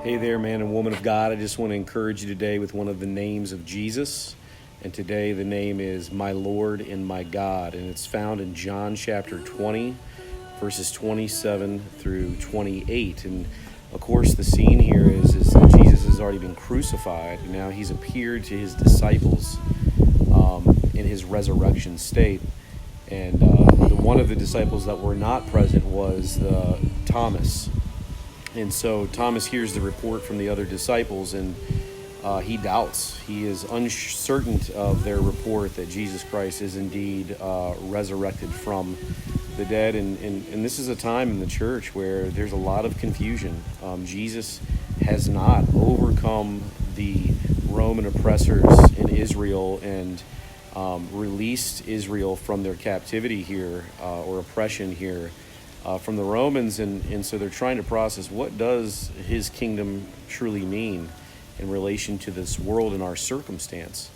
Hey there, man and woman of God. I just want to encourage you today with one of the names of Jesus. And today the name is my Lord and my God. And it's found in John chapter 20, verses 27 through 28. And of course, the scene here is that Jesus has already been crucified. Now he's appeared to his disciples in his resurrection state. And one of the disciples that were not present was Thomas. And so Thomas hears the report from the other disciples, and he doubts. He is uncertain of their report that Jesus Christ is indeed resurrected from the dead. And this is a time in the church where there's a lot of confusion. Jesus has not overcome the Roman oppressors in Israel and released Israel from their captivity here or oppression here. From the Romans, and so they're trying to process what does his kingdom truly mean in relation to this world and our circumstance.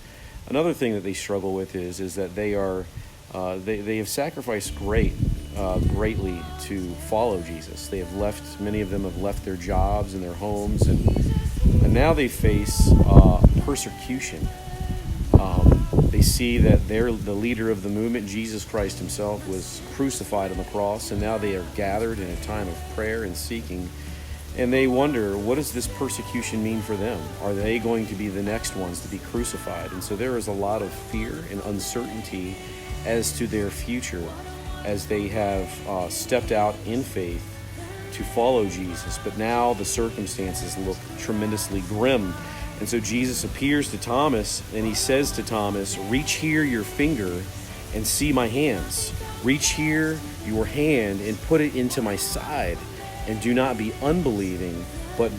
Another thing that they struggle with is that they have sacrificed greatly to follow Jesus. Many of them have left their jobs and their homes, and now they face persecution. They see that the leader of the movement, Jesus Christ himself, was crucified on the cross, and now they are gathered in a time of prayer and seeking, and they wonder, what does this persecution mean for them? Are they going to be the next ones to be crucified? And so there is a lot of fear and uncertainty as to their future as they have stepped out in faith to follow Jesus, but now the circumstances look tremendously grim. And so Jesus appears to Thomas, and he says to Thomas, reach here your finger and see my hands. Reach here your hand and put it into my side, and do not be unbelieving, but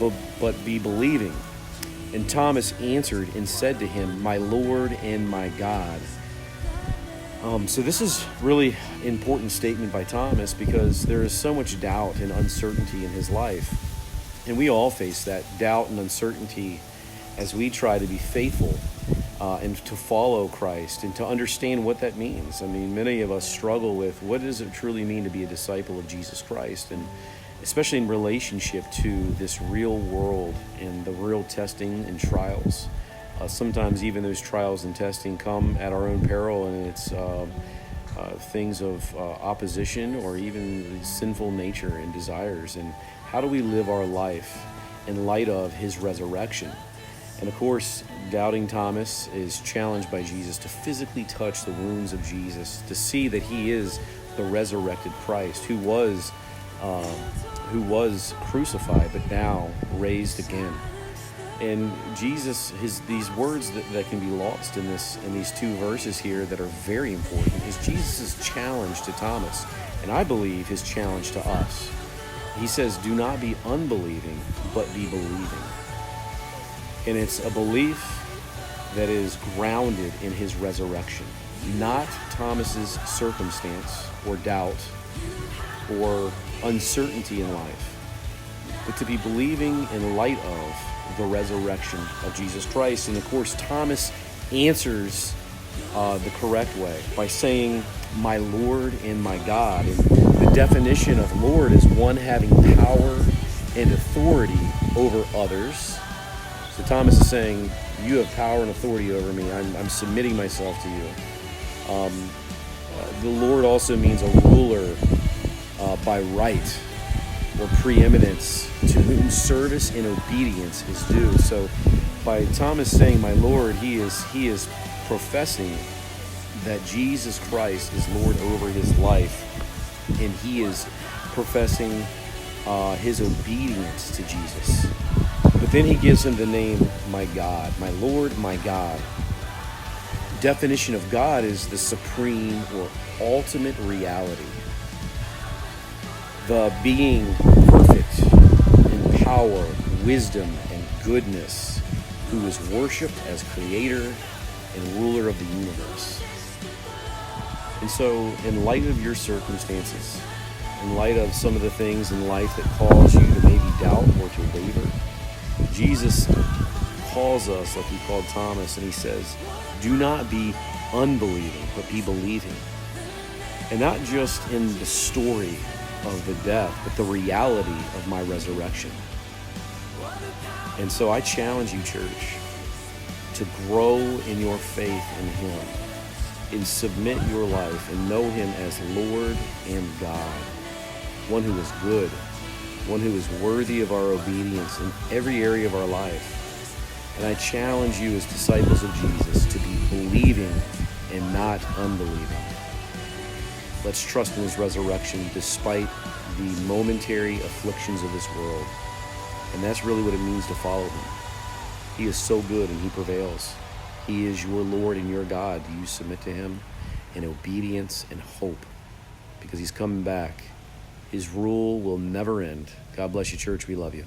be believing. And Thomas answered and said to him, my Lord and my God. So this is really important statement by Thomas, because there is so much doubt and uncertainty in his life. And we all face that doubt and uncertainty as we try to be faithful and to follow Christ and to understand what that means. I mean, many of us struggle with what does it truly mean to be a disciple of Jesus Christ, and especially in relationship to this real world and the real testing and trials. Sometimes even those trials and testing come at our own peril, and it's things of opposition or even sinful nature and desires. And how do we live our life in light of his resurrection? And of course, doubting Thomas is challenged by Jesus to physically touch the wounds of Jesus, to see that he is the resurrected Christ who was crucified but now raised again. And Jesus, these words that can be lost in these two verses here that are very important is Jesus' challenge to Thomas, and I believe his challenge to us. He says, do not be unbelieving, but be believing. And it's a belief that is grounded in his resurrection, not Thomas's circumstance or doubt or uncertainty in life, but to be believing in light of the resurrection of Jesus Christ. And of course, Thomas answers the correct way by saying, my Lord and my God. And the definition of Lord is one having power and authority over others. So Thomas is saying, you have power and authority over me. I'm submitting myself to you. The Lord also means a ruler by right or preeminence, to whom service and obedience is due. So by Thomas saying, my Lord, he is professing that Jesus Christ is Lord over his life, and he is professing his obedience to Jesus. But then he gives him the name, my God, my Lord, my God. Definition of God is the supreme or ultimate reality. The being perfect in power, wisdom, and goodness, who is worshipped as creator and ruler of the universe. And so, in light of your circumstances, in light of some of the things in life that cause you to maybe doubt or to waver, Jesus calls us like he called Thomas, and he says, do not be unbelieving, but be believing. And not just in the story of the death, but the reality of my resurrection. And so I challenge you, church, to grow in your faith in him, and submit your life and know him as Lord and God, one who is good, one who is worthy of our obedience in every area of our life. And I challenge you as disciples of Jesus to be believing and not unbelieving. Let's trust in his resurrection despite the momentary afflictions of this world. And that's really what it means to follow him. He is so good and he prevails. He is your Lord and your God. Do you submit to him in obedience and hope? Because he's coming back. His rule will never end. God bless you, church. We love you.